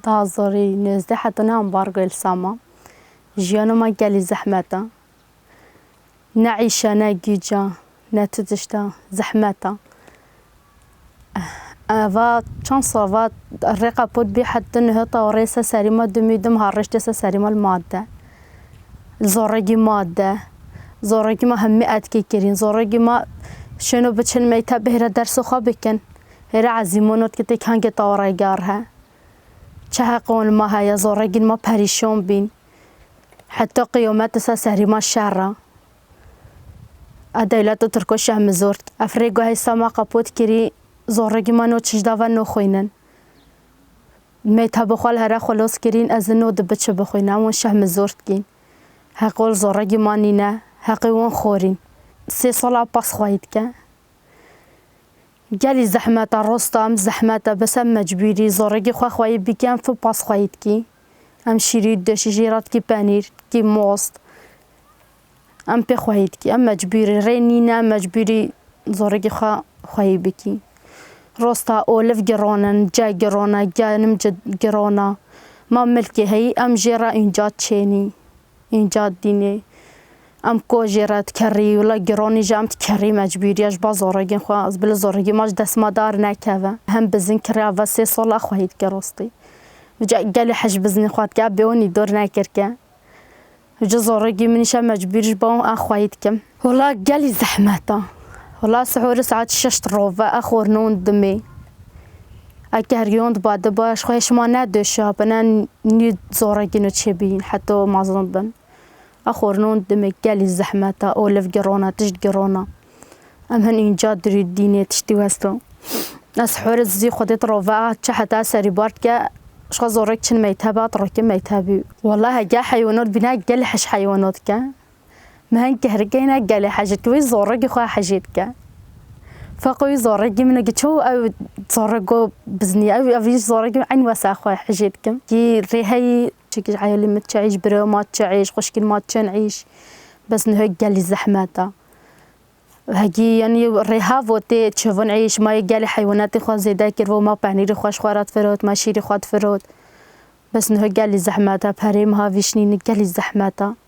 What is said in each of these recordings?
دازاری نزده حتی نه امبارگو الساما جیانو ما گلی زحمتا نعيشة نه گیجا نه تدشتا زحمتا و چند صوت الرقة بود بي حتى انه طوريسة سريمة دميدم هارشتة سريمة المادة زورجي مادة زورجي ما هم مئات كيكرين زورجي ما شنو بتشن ما يتبه درس خابكن هرا عزيمونات كتك هنگ طوري جارها چهقون ما هيا زورجي ما پريشون بين حتى قيومات سريمة الشارع ادایلات ترکوش هم زورد افریقا های سما قپوت کری زورگی منو چجدا و نو خوینن میتا بخوال هر خلاص کرین از نو دبچه بخوینم و شهم زورد کین حقول زورگی مانی نه حقیون خورین 3 سال پاس خواهید که گلی زحمت راستم زحمت بس مجبوری زورگی خواهید بگم فو پاس خواهید کی ام شیرید دشی جیرات کی پنیر کی موست ام پی خواهید کی ام مجبوری رینی نه مجبوری زورگی خواهی بکی راستا اولف گرانن جا گرانا جانم گرانا ما ملکی هی ام جرا اینجا چینی اینجا دینی ام کو جرات کری ولا گرانی جامت کری مجبوریش با زورگی خواه از بل زورگی ماش دست مدار نکوه هم بزن کری و 3 سال خواهید که راستی وجا گلی حج بزنی خواهد که بیونی دور نکر که وجا زورگی منیش مجبوریش با اون اخواهید کم ولا گلی زحمتا ولا سحور ساعات 6 روفا اخور نون دمي اكهريون بعد باش خويش ما ندوشا بنا ني زورقينو تشبين حتى ما ظنبن اخور نون دمي قالي زحمتا اولف قرونا تجد قرونا امهن انجاد دري الدينية تشتي وستو سحور الزي خدت روفا تشحتا ساري بارتكا شخص زورق چن ميتابا تركي ميتابي والله جا حيوانات بنا قالي حش حيوانات كا ما هن كهرجينا قالي حاجة كوي زورقي خوا حاجتك فقوي زورقي من جتشو أو زورقو بزني أو أفيش زورقي عين واسع خوا حاجتك كي ريهي تشكي عيالي ما تعيش برا ما تعيش خشكل ما تنعيش بس إنه قالي زحمته هجي يعني ريها فوتي تشوفون عيش ما يقالي حيوانات خوا زيدا كرو ما بعنير خواش خوارات فرود ما شيري خوات فرود بس إنه قالي زحمته بهريم ها فيشنين قالي زحمته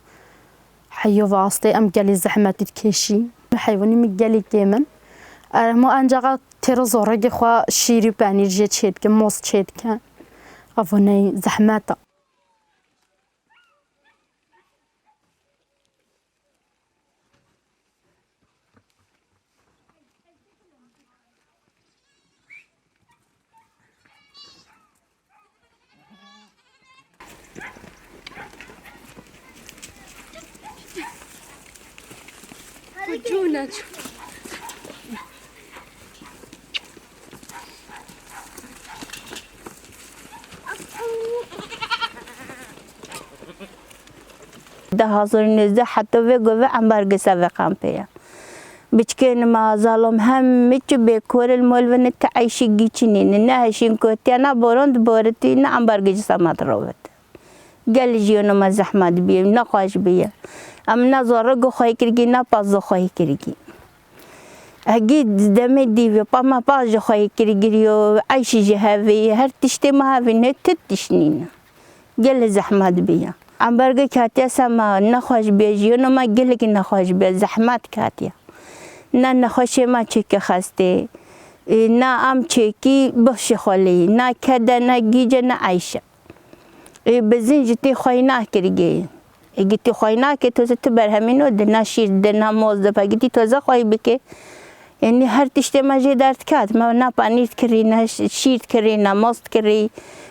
حيو واسطة أم قالي زحمة تكشي حيواني مقالي كيمن مو أنجا ترى زورق خوا شيري بانير جيت شيد كم موس شيد كان أفوني زحمته جونات ده حاضرین از ده حتی وگو عم برگسته وقام پیا بچکن ما ظالم هم میچ بکور المال و نتعیشی گیچنین نه هشین کوتی نه باروند بارتی نه عم برگسته مدروت گل جیونو ما زحمت بیم نقاش بیا ام نه زارگو خواهی کرگی نه پازو خواهی کرگی اگه دم دیوی پا ما پازو خواهی کرگی و عیشی جهوی هر تشتی ما هوی نه تتشنین گل زحمت بیا ام برگ کاتیا سما نخواش بیا جیونو ما گل کی نخواش بیا زحمت کاتیا نه نخواش ما چک خسته نه ام چکی بخش خالی نه کده نه گیجه نه عیشه بزین جتی خواهی نکرگی اگه تی خواهی نکرد توزه تو برهمینو دنا شیر دنا موز دفع اگه تی توزه خواهی بکه یعنی هر تشتی ما جه درد کرد ما نه پانیر کری نه شیر کری نه موز کری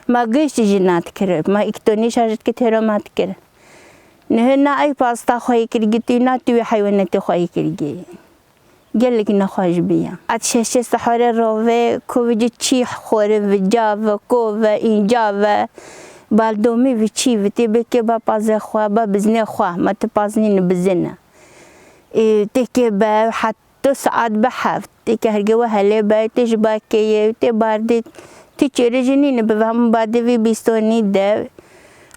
ما گشت جنات کری ما اکتونی شاید که ترامات کری نه ای پاستا خواهی کرگی تی نه توی حیوانات خواهی کرگی گل کی نخواهش بیام اتشش سحر روه کوچی چی خوره و جا و کو و اینجا و بالدومی و چی و تی بکی با پازه خواه با بزنه خواه ما تی پازنی نبزنه تی که با حتی ساعت به هفت تی که هرگه و هلی با تیش با که تی باردی تی چره جنی نبه هم باده وی بیستانی ده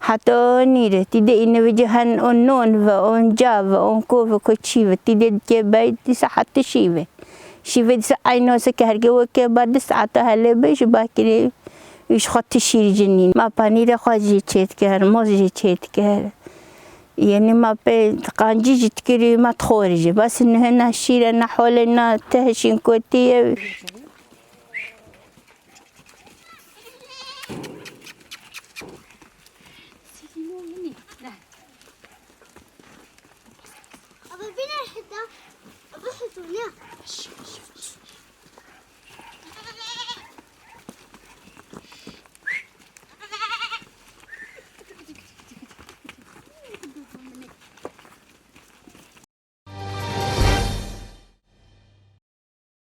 حتی نیره تی ده اینه و جهن اون نون و اون جا و اون کو و کچی و تی ده که با تی ساعت شیوه شیوه دی ساعت اینو که هرگه و که بعد ساعت هلی بایش با که ایش خود شیر جنین ما پنیر خود جی چیت کرد موز جی چیت کرد یعنی ما به قنجی جت کری ما تخورجی بس نه نه شیر نه حول نه تهشین کوتیه أبى بينا الحدة أبى حطوني